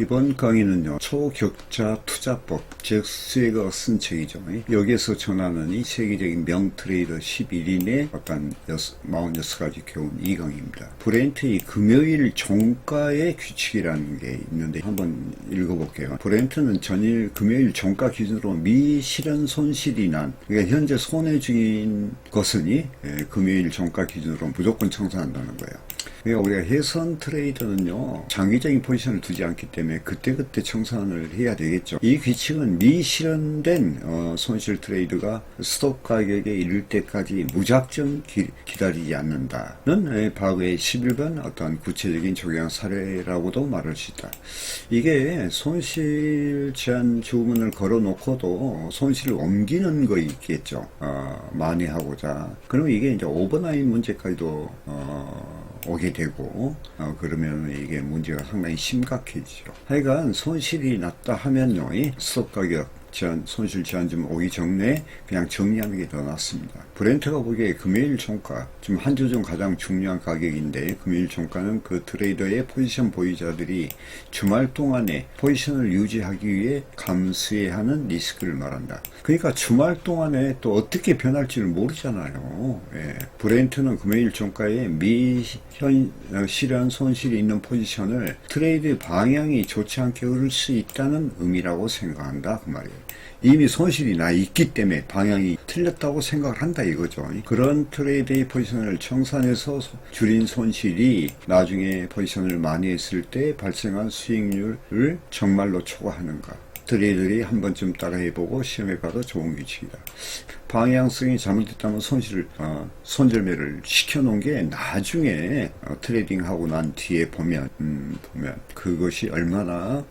이번 강의는요, 초격차 투자법, 즉 스웨거가 쓴 책이죠. 여기에서 전하는 이 세계적인 명트레이더 11인의 어떤 46가지 교훈, 이 강의입니다. 브렌트의 금요일 종가의 규칙이라는 게 있는데 한번 읽어볼게요. 브렌트는 전일 금요일 종가 기준으로 미실현 손실이 난, 그러니까 현재 손해 중인 것은 금요일 종가 기준으로 무조건 청산한다는 거예요. 그러니까 우리가 해선 트레이더는요, 장기적인 포지션을 두지 않기 때문에 그때그때 청산을 해야 되겠죠. 이 규칙은 미실현된 손실 트레이드가 스톱 가격에 이를 때까지 무작정 기다리지 않는다는 과거의 11번 어떤 구체적인 적용 사례라고도 말할 수 있다. 이게 손실 제한 주문을 걸어놓고도 손실을 옮기는 거 있겠죠. 만회하고자. 그러면 이게 이제 오버나잇 문제까지도 오게 되고 그러면 이게 문제가 상당히 심각해지죠. 하여간 손실이 났다 하면요, 스톱 가격 손실 제한점 오기 전에 그냥 정리하는 게 더 낫습니다. 브렌트가 보기에 금요일 종가, 지금 한 주 중 가장 중요한 가격인데, 금요일 종가는 그 트레이더의 포지션 보유자들이 주말 동안에 포지션을 유지하기 위해 감수해야 하는 리스크를 말한다. 그러니까 주말 동안에 또 어떻게 변할지를 모르잖아요. 브렌트는 금요일 종가에 실현 손실이 있는 포지션을 트레이드 방향이 좋지 않게 흐를 수 있다는 의미라고 생각한다, 그 말이에요. 이미 손실이 나 있기 때문에 방향이 틀렸다고 생각을 한다 이거죠. 그런 트레이드의 포지션을 청산해서 줄인 손실이 나중에 포지션을 많이 했을 때 발생한 수익률을 정말로 초과하는가. 트레이더들이 한 번쯤 따라해보고 시험해봐도 좋은 규칙이다. 방향성이 잘못됐다면 손절매를 시켜놓은 게 나중에 트레이딩하고 난 뒤에 보면 그것이 얼마나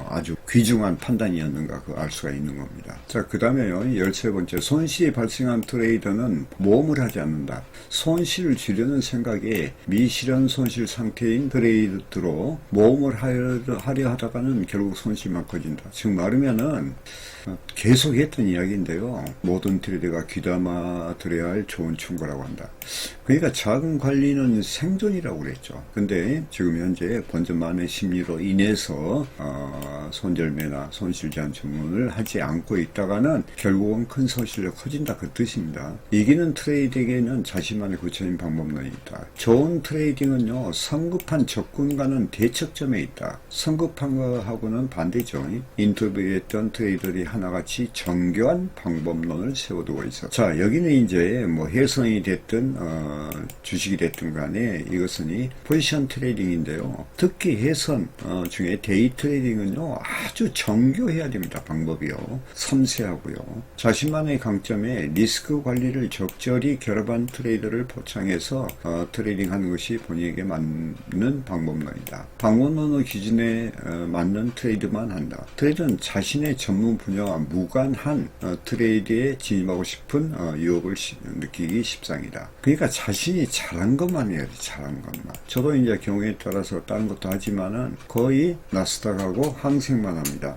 아주 귀중한 판단이었는가 알 수가 있는 겁니다. 자, 그 다음에요, 13번째, 손실이 발생한 트레이더는 모험을 하지 않는다. 손실을 줄이려는 생각에 미실현 손실 상태인 트레이드로 모험을 하려 하다가는 결국 손실만 커진다. 즉 말하면은 계속 했던 이야기인데요, 모든 트레이더가 귀담아 들어야 할 좋은 충고라고 한다. 그러니까 자금 관리는 생존이라고 그랬죠. 근데 지금 현재 번전만의 심리로 인해서 손절매나 손실 제한 주문을 하지 않고 있다가는 결국은 큰 손실이 커진다, 그 뜻입니다. 이기는 트레이딩에는 자신만의 구체적인 방법론이 있다. 좋은 트레이딩은요, 성급한 접근과는 대척점에 있다. 성급한 거하고는 반대죠. 인터뷰했던 트레이더들이 하나같이 정교한 방법론을 세워두고 있어. 자, 여기는 이제 뭐 해선이 됐든 주식이 됐든 간에 이것은 포지션 트레이딩인데요. 특히 해선 중에 데이 트레이딩은요, 아주 정교해야 됩니다. 방법이요. 섬세하고요. 자신만의 강점에 리스크 관리를 적절히 결합한 트레이더를 포창해서 트레이딩하는 것이 본인에게 맞는 방법론이다. 방법론의 기준에 맞는 트레이드만 한다. 트레이드는 자신의 전문 분야와 무관한 트레이드에 진입하고 싶은 유혹을 느끼기 십상이다. 그러니까 자신이 잘한 것만 해야지, 잘한 것만. 저도 이제 경우에 따라서 다른 것도 하지만은 거의 나스닥하고 항생만 합니다.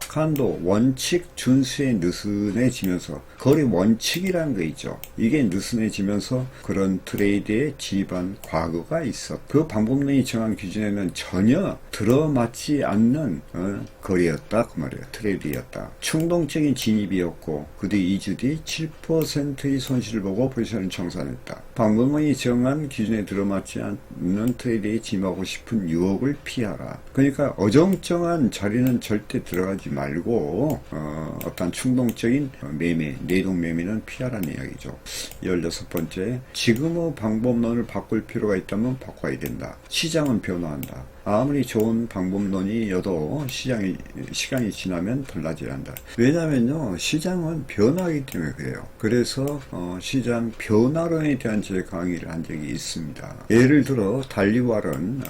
칸도 원칙 준수에 느슨해지면서, 거래 원칙이라는 거 있죠. 이게 느슨해지면서 그런 트레이드에 지입한 과거가 있어. 그 방법론이 정한 기준에는 전혀 들어맞지 않는 거래였다, 그 말이에요. 트레이드였다. 충동적인 진입이었고 그 뒤 2주 뒤 7%의 손실을 보고 포지션을 청산했다. 방법론이 정한 기준에 들어맞지 않는 트레이드에 진입하고 싶은 유혹을 피하라. 그러니까 어정쩡한 자리는 절대 들어가지 말고 어떤 충동적인 매매, 내동 매매는 피하라는 이야기죠. 16번째, 지금의 방법론을 바꿀 필요가 있다면 바꿔야 된다. 시장은 변화한다. 아무리 좋은 방법론이어도 시간이 지나면 달라져야 한다. 왜냐면요, 시장은 변화하기 때문에 그래요. 그래서 시장 변화론에 대한 제 강의를 한 적이 있습니다. 예를 들어 달리왈은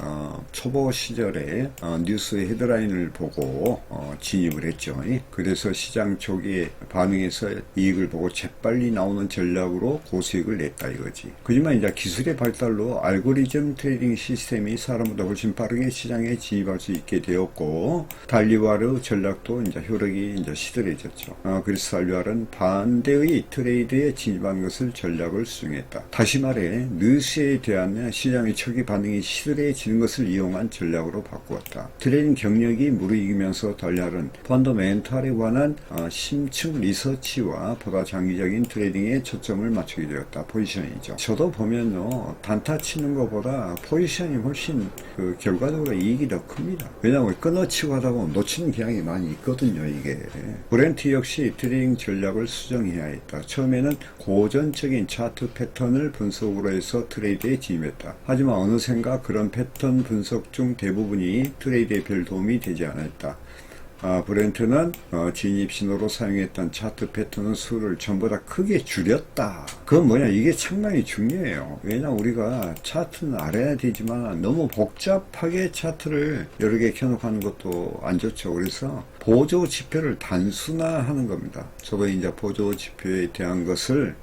초보 시절에 뉴스 헤드라인을 보고 진입을 했죠. 그래서 시장 초기에 반응해서 이익을 보고 재빨리 나오는 전략으로 고수익을 냈다 이거지. 하지만 이제 기술의 발달로 알고리즘 트레이딩 시스템이 사람보다 훨씬 빠르게 과하게 시장에 진입할 수 있게 되었고, 달리와르 전략도 이제 효력이 이제 시들해졌죠. 그래서 달리와르는 반대의 트레이드에 진입한 것을 전략을 수정했다. 다시 말해 느스에 대한 시장의 초기 반응이 시들해지는 것을 이용한 전략으로 바꾸었다. 트레이딩 경력이 무르익으면서 달리와르는 펀더멘탈에 관한 심층 리서치와 보다 장기적인 트레이딩에 초점을 맞추게 되었다. 포지션이죠. 저도 보면요, 단타 치는 것보다 포지션이 훨씬 결과적으로 이익이 더 큽니다. 왜냐하면 끊어치고 하다 보면 놓치는 경향이 많이 있거든요. 이게 브렌트 역시 트레이딩 전략을 수정해야 했다. 처음에는 고전적인 차트 패턴을 분석으로 해서 트레이드에 진입했다. 하지만 어느샌가 그런 패턴 분석 중 대부분이 트레이드에 별 도움이 되지 않았다. 브렌트는 진입 신호로 사용했던 차트 패턴의 수를 전부 다 크게 줄였다. 그건 뭐냐, 이게 상당히 중요해요. 왜냐면 우리가 차트는 알아야 되지만 너무 복잡하게 차트를 여러 개 켜놓고 하는 것도 안 좋죠. 그래서 보조 지표를 단순화하는 겁니다. 저도 이제 보조 지표에 대한 것을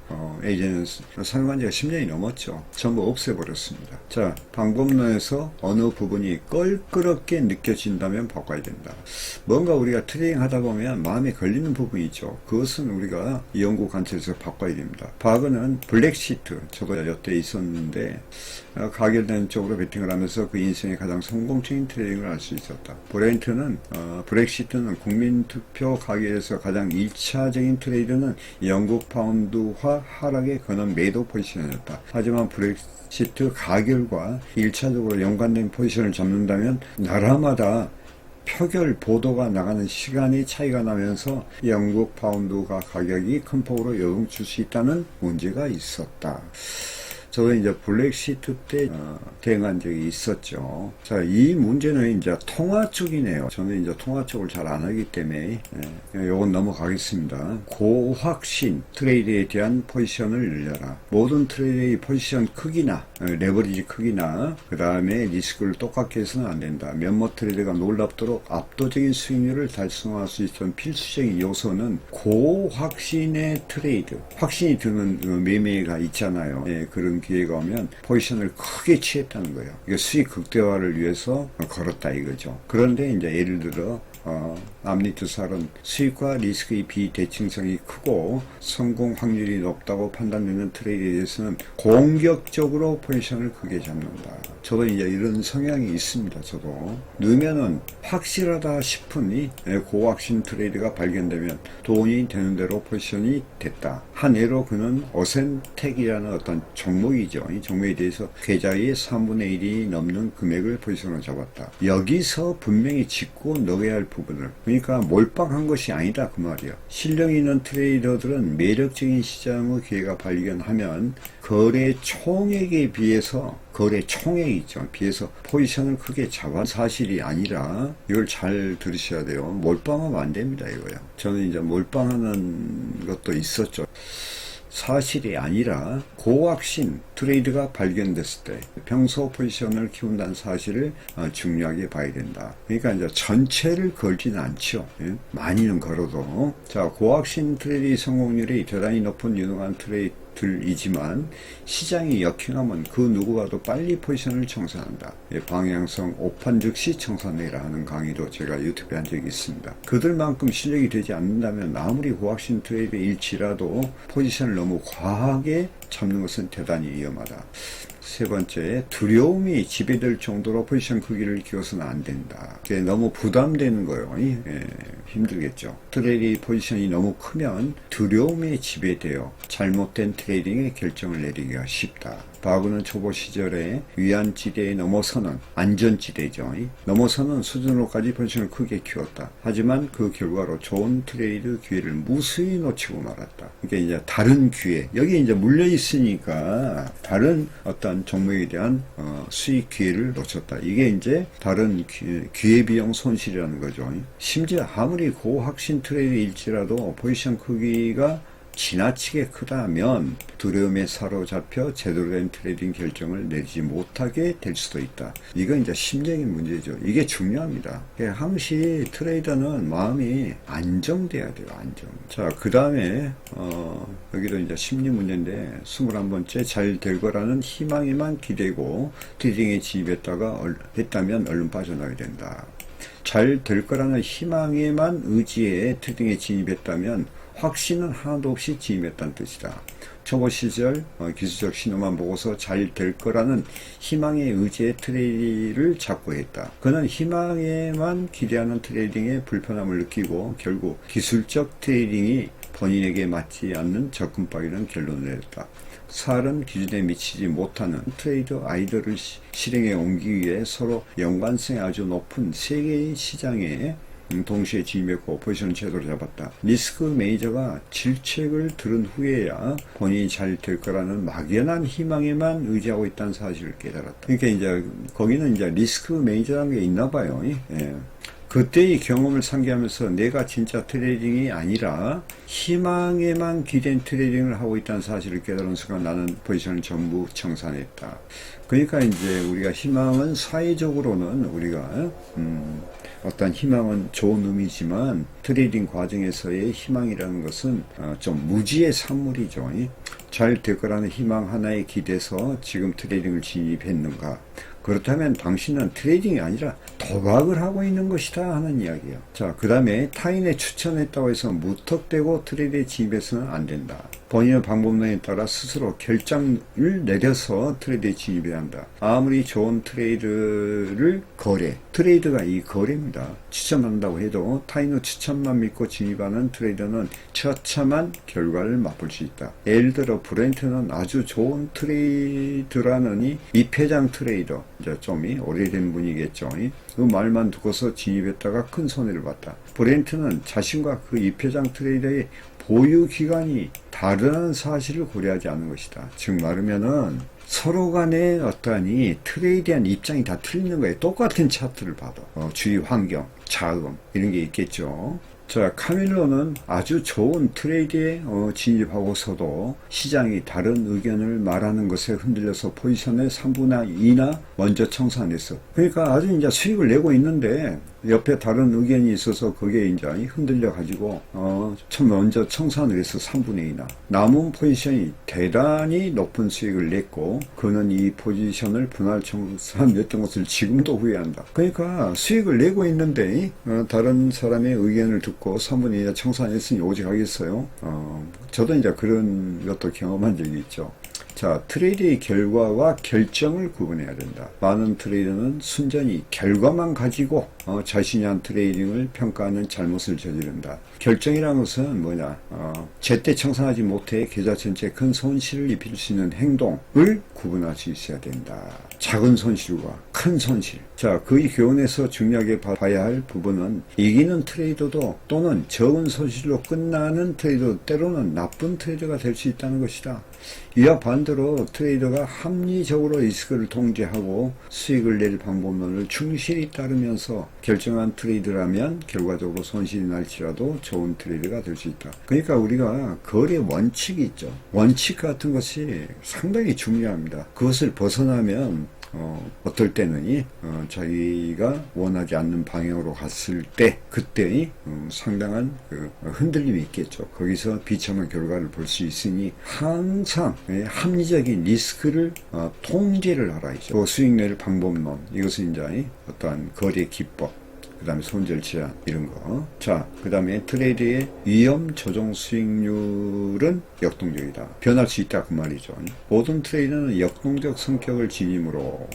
예전에 사용한 지가 10년이 넘었죠. 전부 없애버렸습니다. 자, 방법론에서 어느 부분이 껄끄럽게 느껴진다면 바꿔야 된다. 뭔가 우리가 트레이딩 하다 보면 마음에 걸리는 부분이 있죠. 그것은 우리가 연구 관점에서 바꿔야 됩니다. 바그는 블랙시트, 저도 여태 있었는데 가결된 쪽으로 베팅을 하면서 그 인생의 가장 성공적인 트레이딩을 할 수 있었다. 브렌트는 브렉시트는 국민투표 가결에서 가장 1차적인 트레이드는 영국 파운드화 하락에 거는 매도 포지션이었다. 하지만 브렉시트 가결과 1차적으로 연관된 포지션을 잡는다면 나라마다 표결 보도가 나가는 시간이 차이가 나면서 영국 파운드가 가격이 큰 폭으로 영향줄 수 있다는 문제가 있었다. 저도 이제 블랙시트 때 대응한 적이 있었죠. 자, 이 문제는 이제 통화 쪽이네요. 저는 이제 통화 쪽을 잘 안 하기 때문에 요건 넘어가겠습니다. 고확신 트레이드에 대한 포지션을 늘려라. 모든 트레이드의 포지션 크기나 레버리지 크기나 그 다음에 리스크를 똑같게 해서는 안 된다. 몇몇 트레이드가 놀랍도록 압도적인 수익률을 달성할 수 있던 필수적인 요소는 고확신의 트레이드, 확신이 드는 매매가 있잖아요. 그런 기회가 오면 포지션을 크게 취했다는 거예요. 이게 수익 극대화를 위해서 걸었다 이거죠. 그런데 이제 예를 들어 암리트살은 수익과 리스크의 비대칭성이 크고 성공 확률이 높다고 판단되는 트레이드에 대해서는 공격적으로 포지션을 크게 잡는다. 저도 이제 이런 성향이 있습니다. 저도 넣으면은 확실하다 싶으니 고확신 트레이드가 발견되면 돈이 되는 대로 포지션이 됐다. 한 예로 그는 어센텍이라는 어떤 종목이죠. 이 종목에 대해서 계좌의 3분의 1이 넘는 금액을 포지션으로 잡았다. 여기서 분명히 짚고 넣어야 할 부분을, 그러니까 몰빵한 것이 아니다 그 말이에요. 실력 있는 트레이더들은 매력적인 시장의 기회가 발견하면 거래 총액에 비해서 비해서 포지션을 크게 잡아 사실이 아니라, 이걸 잘 들으셔야 돼요. 몰빵하면 안 됩니다 이거요. 저는 이제 몰빵하는 것도 있었죠. 사실이 아니라 고확신 트레이드가 발견됐을 때 평소 포지션을 키운다는 사실을 중요하게 봐야 된다. 그러니까 이제 전체를 걸지는 않죠. 많이는 걸어도. 자, 고확신 트레이드 성공률이 대단히 높은 유능한 트레이드들이지만 시장이 역행하면 그 누구와도 빨리 포지션을 청산한다. 방향성 오판 즉시 청산해라 하는 강의도 제가 유튜브에 한 적이 있습니다. 그들만큼 실력이 되지 않는다면 아무리 고확신 트레이드일지라도 포지션을 너무 과하게 잡는 것은 대단히 위험하다. 세 번째, 두려움이 지배될 정도로 포지션 크기를 키워서는 안 된다. 그게 너무 부담되는 거예요. 힘들겠죠. 트레이딩 포지션이 너무 크면 두려움에 지배되어 잘못된 트레이딩의 결정을 내리기가 쉽다. 바그는 초보 시절에 위안지대에 넘어서는 안전지대죠. 넘어서는 수준으로까지 포지션을 크게 키웠다. 하지만 그 결과로 좋은 트레이드 기회를 무수히 놓치고 말았다. 그러니까 이제 다른 기회, 여기 이제 물려 있으니까 다른 어떤 종목에 대한 수익 기회를 놓쳤다. 이게 이제 다른 기회비용 손실이라는 거죠. 심지어 아무리 고확신 트레이드일지라도 포지션 크기가 지나치게 크다면 두려움에 사로잡혀 제대로 된 트레이딩 결정을 내리지 못하게 될 수도 있다. 이건 이제 심리적인 문제죠. 이게 중요합니다. 항시 트레이더는 마음이 안정돼야 돼요. 안정. 자, 그 다음에 여기도 이제 심리 문제인데 21번째, 잘 될 거라는 희망에만 기대고 트레이딩에 진입했다면 얼른 빠져나가야 된다. 잘 될 거라는 희망에만 의지해 트레이딩에 진입했다면 확신은 하나도 없이 진입했다는 뜻이다. 초보 시절 기술적 신호만 보고서 잘 될 거라는 희망에 의지해 트레이딩을 자꾸 했다. 그는 희망에만 기대하는 트레이딩에 불편함을 느끼고 결국 기술적 트레이딩이 본인에게 맞지 않는 접근법이라는 결론을 내렸다. 살은 기준에 미치지 못하는 트레이더 아이디어를 실행에 옮기기 위해 서로 연관성이 아주 높은 세 개의 시장에 동시에 진입했고 포지션을 제대로 잡았다. 리스크 매니저가 질책을 들은 후에야 본인이 잘 될 거라는 막연한 희망에만 의지하고 있다는 사실을 깨달았다. 그러니까 이제 거기는 이제 리스크 매니저라는 게 있나 봐요. 예. 그때의 경험을 상기하면서 내가 진짜 트레이딩이 아니라 희망에만 기댄 트레이딩을 하고 있다는 사실을 깨달은 순간 나는 포지션을 전부 청산했다. 그러니까 이제 우리가 희망은 사회적으로는 우리가 어떤 희망은 좋은 의미지만 트레이딩 과정에서의 희망이라는 것은 좀 무지의 산물이죠. 잘 될 거라는 희망 하나에 기대서 지금 트레이딩을 진입했는가? 그렇다면 당신은 트레이딩이 아니라 도박을 하고 있는 것이다 하는 이야기예요. 자, 그 다음에 타인의 추천했다고 해서 무턱대고 트레이드에 진입해서는 안 된다. 본인의 방법론에 따라 스스로 결정을 내려서 트레이드에 진입해야 한다. 아무리 좋은 트레이드를 트레이드가 이 거래입니다. 추천한다고 해도 타인의 추천만 믿고 진입하는 트레이더는 처참한 결과를 맛볼 수 있다. 예를 들어 브렌트는 아주 좋은 트레이드라느니 입회장 트레이더, 이제 좀 오래된 분이겠죠. 그 말만 듣고서 진입했다가 큰 손해를 봤다. 브렌트는 자신과 그 입회장 트레이더의 보유 기간이 다른 사실을 고려하지 않는 것이다. 즉 말하면은 서로 간의 어떠한 트레이드한 입장이 다 틀리는 거예요. 똑같은 차트를 봐도 주위 환경, 자금 이런 게 있겠죠. 자, 카밀로는 아주 좋은 트레이드에 진입하고서도 시장이 다른 의견을 말하는 것에 흔들려서 포지션의 3분의 2나 먼저 청산했어. 그러니까 아주 이제 수익을 내고 있는데 옆에 다른 의견이 있어서 그게 이제 흔들려 가지고 먼저 청산을 해서 3분의 2나 남은 포지션이 대단히 높은 수익을 냈고 그는 이 포지션을 분할 청산했던 것을 지금도 후회한다. 그러니까 수익을 내고 있는데 다른 사람의 의견을 듣고 3분의 2나 청산했으니 오직 하겠어요. 저도 이제 그런 것도 경험한 적이 있죠. 자, 트레이드의 결과와 결정을 구분해야 된다. 많은 트레이더는 순전히 결과만 가지고 자신이 한 트레이딩을 평가하는 잘못을 저지른다. 결정이라는 것은 뭐냐? 제때 청산하지 못해 계좌 전체에 큰 손실을 입힐 수 있는 행동을 구분할 수 있어야 된다. 작은 손실과 큰 손실. 자, 그의 교훈에서 중요하게 봐야 할 부분은 이기는 트레이더도 또는 적은 손실로 끝나는 트레이더, 때로는 나쁜 트레이더가 될 수 있다는 것이다. 이와 반대로 트레이더가 합리적으로 리스크를 통제하고 수익을 낼 방법론을 충실히 따르면서 결정한 트레이드라면 결과적으로 손실이 날지라도 좋은 트레이드가 될 수 있다. 그러니까 우리가 거래 원칙이 있죠. 원칙 같은 것이 상당히 중요합니다. 그것을 벗어나면 어떨 때는 자기가 원하지 않는 방향으로 갔을 때 그때 상당한 흔들림이 있겠죠. 거기서 비참한 결과를 볼 수 있으니 항상 합리적인 리스크를 통제를 하라죠. 또 수익 낼 방법론, 이것은 이제 어떠한 거래 기법, 그 다음에 손절 제한 이런 거. 자, 그 다음에 트레이드의 위험 조정 수익률은 역동적이다. 변할 수 있다 그 말이죠. 모든 트레이더는 역동적 성격을 지니므로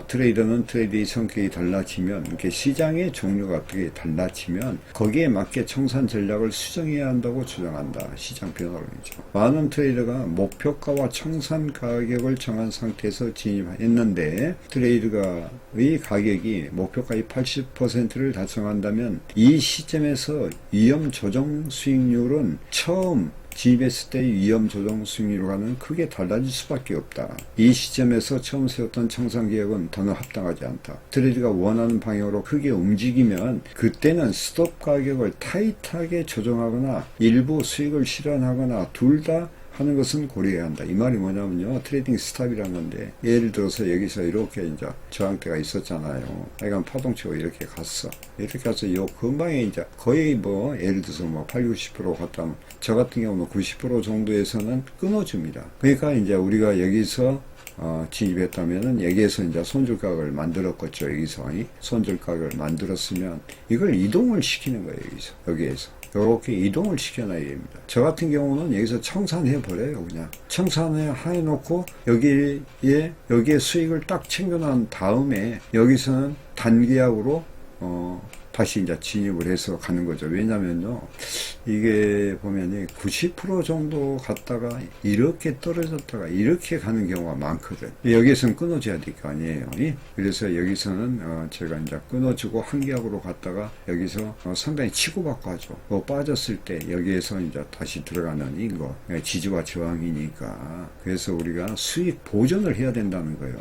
트레이더는 트레이드의 성격이 달라지면 이렇게 시장의 종류가 어떻게 달라지면 거기에 맞게 청산 전략을 수정해야 한다고 주장한다. 시장 변화론이죠. 많은 트레이더가 목표가와 청산 가격을 정한 상태에서 진입했는데 트레이드의 가격이 목표가의 80%를 달성한다면 이 시점에서 위험 조정 수익률은 처음 진입했을 때의 위험 조정 수익률과는 크게 달라질 수밖에 없다. 이 시점에서 처음 세웠던 청산개혁은 더는 합당하지 않다. 트레이드가 원하는 방향으로 크게 움직이면 그때는 스톱 가격을 타이트하게 조정하거나 일부 수익을 실현하거나 둘 다 하는 것은 고려해야 한다. 이 말이 뭐냐면요. 트레이딩 스탑이라는 건데, 예를 들어서 여기서 이렇게 이제 저항대가 있었잖아요. 하여간 파동치고 이렇게 갔어. 이렇게 가서 요 근방에 이제 거의 뭐, 예를 들어서 뭐 80, 90% 갔다면, 저 같은 경우는 90% 정도에서는 끊어줍니다. 그러니까 이제 우리가 여기서 진입했다면은 여기에서 이제 손절각을 만들었겠죠. 여기서 손절각을 만들었으면 이걸 이동을 시키는 거예요. 여기에서 이렇게 이동을 시켜놔야 됩니다. 저 같은 경우는 여기서 청산해 버려요. 그냥 청산해 놓고 여기에 수익을 딱 챙겨놓은 다음에 여기서는 단기약으로 다시 이제 진입을 해서 가는 거죠. 왜냐면요, 이게 보면이 90% 정도 갔다가 이렇게 떨어졌다가 이렇게 가는 경우가 많거든. 여기에서는 끊어줘야 될 거 아니에요. 그래서 여기서는 제가 이제 끊어주고 한기약으로 갔다가 여기서 상당히 치고받고 하죠. 빠졌을 때 여기에서 이제 다시 들어가는 이거 지지와 저항이니까. 그래서 우리가 수익 보존을 해야 된다는 거예요.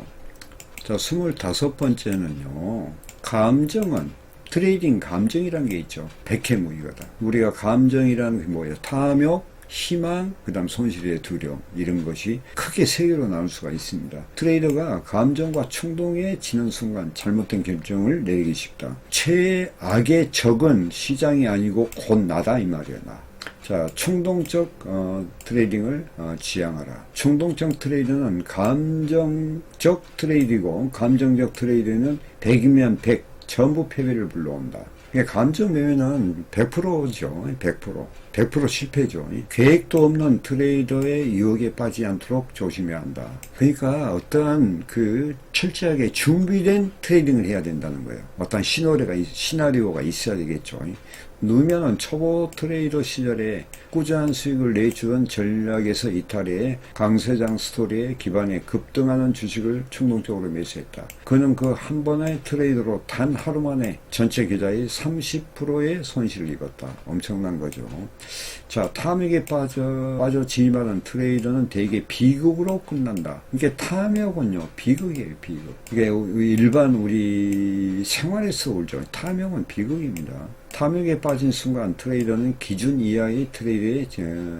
자, 25번째는요, 감정은 트레이딩 감정이라는 게 있죠. 백해무익이거든. 우리가 감정이라는 게 뭐예요? 탐욕, 희망, 그 다음 손실의 두려움, 이런 것이 크게 세 개로 나눌 수가 있습니다. 트레이더가 감정과 충동에 지는 순간 잘못된 결정을 내리기 쉽다. 최악의 적은 시장이 아니고 곧 나다, 이 말이야, 나. 자, 충동적 트레이딩을 지향하라. 충동적 트레이드는 감정적 트레이드이고, 감정적 트레이드는 100이면 100. 전부 패배를 불러온다. 그러니까 감정 매매는 100%죠. 100% 실패죠. 계획도 없는 트레이더의 유혹에 빠지지 않도록 조심해야 한다. 그러니까 어떠한 철저하게 준비된 트레이딩을 해야 된다는 거예요. 어떤 시나리오가 있어야 되겠죠. 누면은 초보 트레이더 시절에 꾸준한 수익을 내주던 전략에서 이탈해 강세장 스토리에 기반해 급등하는 주식을 충동적으로 매수했다. 그는 그 한 번의 트레이더로 단 하루 만에 전체 계좌의 30%의 손실을 입었다. 엄청난 거죠. 자, 탐욕에 빠져 진입하는 트레이더는 대개 비극으로 끝난다. 이게 탐욕은요, 비극이에요, 비극. 이게 일반 우리 생활에서 오죠. 탐욕은 비극입니다. 탐욕에 빠진 순간 트레이더는 기준 이하의 트레이드에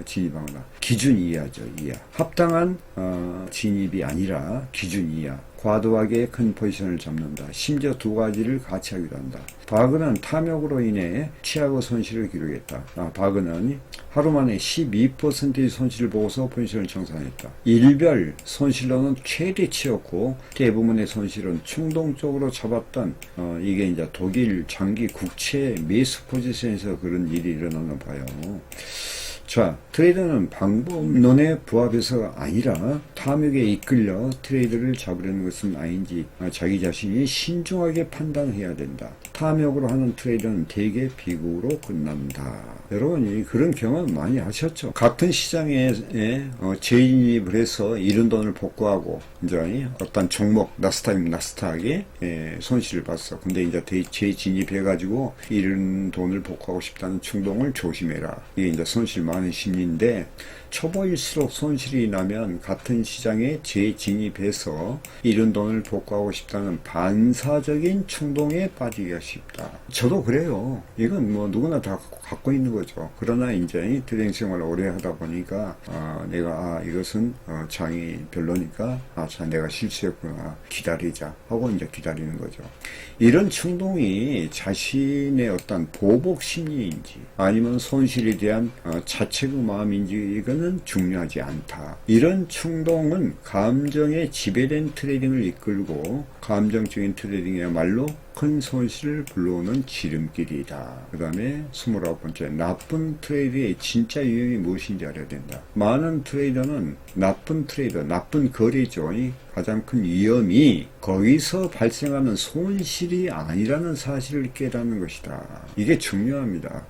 진입한다. 기준 이하죠, 이하. 합당한 진입이 아니라 기준 이하. 과도하게 큰 포지션을 잡는다. 심지어 두 가지를 같이 하기도 한다. 바그는 탐욕으로 인해 취하고 손실을 기록했다. 바그는 하루 만에 12%의 손실을 보고서 포지션을 청산했다. 일별 손실로는 최대치였고 대부분의 손실은 충동적으로 잡았던 이게 이제 독일 장기 국채 매수 포지션에서 그런 일이 일어나는 봐요. 자, 트레이더는 방법론에 부합해서가 아니라 탐욕에 이끌려 트레이드를 잡으려는 것은 아닌지 자기 자신이 신중하게 판단해야 된다. 탐욕으로 하는 트레이드는 대개 비극으로 끝난다. 여러분이 그런 경험 많이 하셨죠? 같은 시장에 재진입을 해서 잃은 돈을 복구하고 이제 어떤 종목 나스닥에 손실을 봤어. 근데 이제 재진입해가지고 잃은 돈을 복구하고 싶다는 충동을 조심해라. 이게 이제 손실 많은 심리인데 초보일수록 손실이 나면 같은 시장에 재진입해서 잃은 돈을 복구하고 싶다는 반사적인 충동에 빠지기가 쉽다. 저도 그래요. 이건 뭐 누구나 다 갖고 있는 거죠. 그러나 이제 트레이딩 생활을 오래 하다 보니까 내가 이것은 장이 별로니까 내가 실수했구나 기다리자 하고 이제 기다리는 거죠. 이런 충동이 자신의 어떤 보복 심리인지 아니면 손실에 대한 자책의 마음인지 이거는 중요하지 않다. 이런 충동은 감정에 지배된 트레이딩을 이끌고 감정적인 트레이딩이야말로 큰 손실을 불러오는 지름길이다. 그 다음에 29번째, 나쁜 트레이드의 진짜 유형이 무엇인지 알아야 된다. 많은 트레이더는 나쁜 거래죠. 가장 큰 위험이 거기서 발생하는 손실이 아니라는 사실을 깨닫는 것이다. 이게 중요합니다.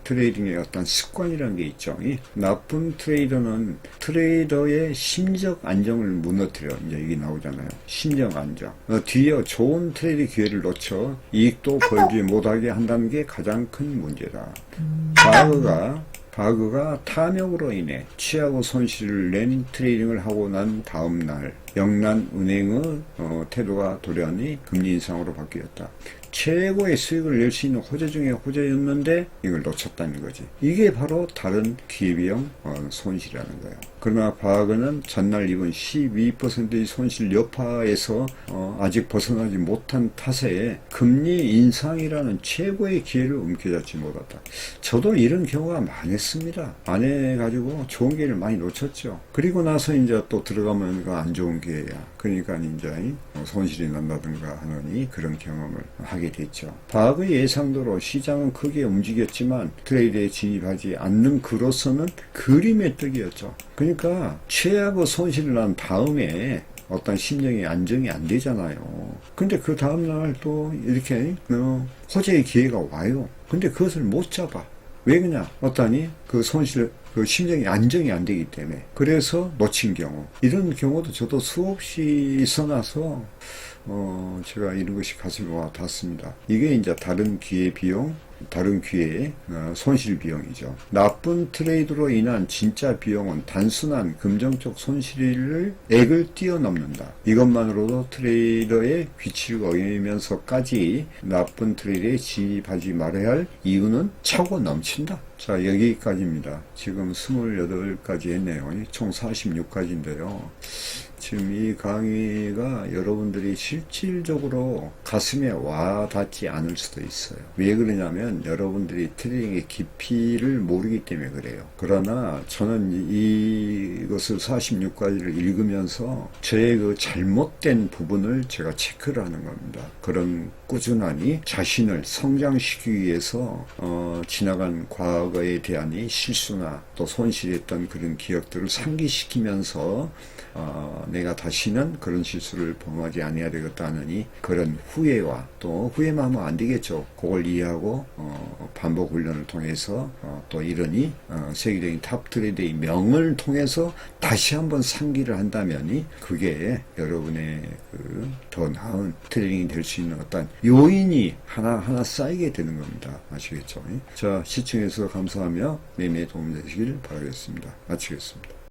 트레이딩의 어떤 습관이라는 게 있죠. 나쁜 트레이더는 트레이더의 심적 안정을 무너뜨려. 이제 이게 나오잖아요. 심적 안정. 뒤에 좋은 트레이드 기회를 놓쳐 이익도 벌지 못하게 한다는 게 가장 큰 문제다. 바그가 탐욕으로 인해 취하고 손실을 낸 트레이딩을 하고 난 다음 날 영란은행의 태도가 돌연히 금리 인상으로 바뀌었다. 최고의 수익을 낼 수 있는 호재 중에 호재였는데 이걸 놓쳤다는 거지. 이게 바로 다른 기회비용 손실이라는 거예요. 그러나 바그는 전날 입은 12%의 손실 여파에서 아직 벗어나지 못한 탓에 금리 인상이라는 최고의 기회를 움켜잡지 못했다. 저도 이런 경우가 많았습니다. 안 해가지고 좋은 기회를 많이 놓쳤죠. 그리고 나서 이제 또 들어가면 그 안 좋은 기회야. 그러니까 이제 손실이 난다든가 하느니 그런 경험을 하게 됐죠. 바그의 예상대로 시장은 크게 움직였지만 트레이드에 진입하지 않는 그로서는 그림의 떡이었죠. 그러니까 최악의 손실을 난 다음에 어떤 심정이 안정이 안 되잖아요. 근데 그 다음날 또 이렇게 호재의 기회가 와요. 근데 그것을 못 잡아. 왜 그러냐? 어떠니? 그 손실, 그 심정이 안정이 안 되기 때문에. 그래서 놓친 경우. 이런 경우도 저도 수없이 있어나서, 제가 이런 것이 가슴에 와 닿습니다. 이게 이제 다른 기회 비용, 다른 기회의 손실 비용이죠. 나쁜 트레이드로 인한 진짜 비용은 단순한 금전적 손실을 액을 뛰어넘는다. 이것만으로도 트레이더의 규칙을 어기면서까지 나쁜 트레이드에 진입하지 말아야 할 이유는 차고 넘친다. 자, 여기까지입니다. 지금 28가지 했네요. 총 46가지인데요. 지금 이 강의가 여러분들이 실질적으로 가슴에 와 닿지 않을 수도 있어요. 왜 그러냐면 여러분들이 트레이딩의 깊이를 모르기 때문에 그래요. 그러나 저는 이것을 46가지를 읽으면서 저의 그 잘못된 부분을 제가 체크를 하는 겁니다. 그런 꾸준하니 자신을 성장시키기 위해서 지나간 과거에 대한 이 실수나 또 손실했던 그런 기억들을 상기시키면서 내가 다시는 그런 실수를 범하지 아니해야 되겠다 하느니 그런 후회와 또 후회만 하면 안 되겠죠. 그걸 이해하고 반복 훈련을 통해서 또 이러니 세계적인 탑 트레이더의 명을 통해서 다시 한번 상기를 한다면이 그게 여러분의 그 더 나은 트레이딩이 될 수 있는 어떤 요인이 하나하나 쌓이게 되는 겁니다. 아시겠죠? 자, 시청해주셔서 감사하며 매매에 도움되시길 바라겠습니다. 마치겠습니다.